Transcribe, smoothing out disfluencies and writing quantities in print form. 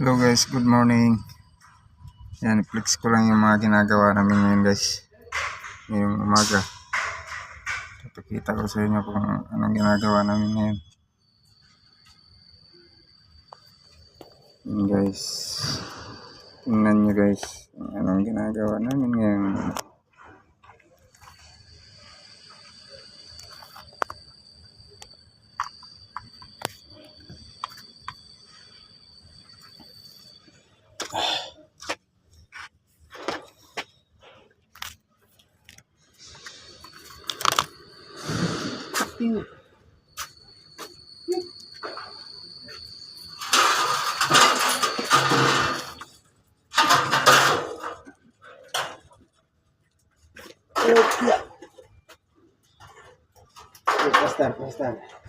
Hello guys, good morning. Yan, flex ko lang yung mga ginagawa namin ngayon guys. Ngayong umaga. Ipakita ko sa inyo kung anong ginagawa namin ngayon. Yan guys. Tingnan nyo guys. Anong ginagawa namin ngayon. Pastar.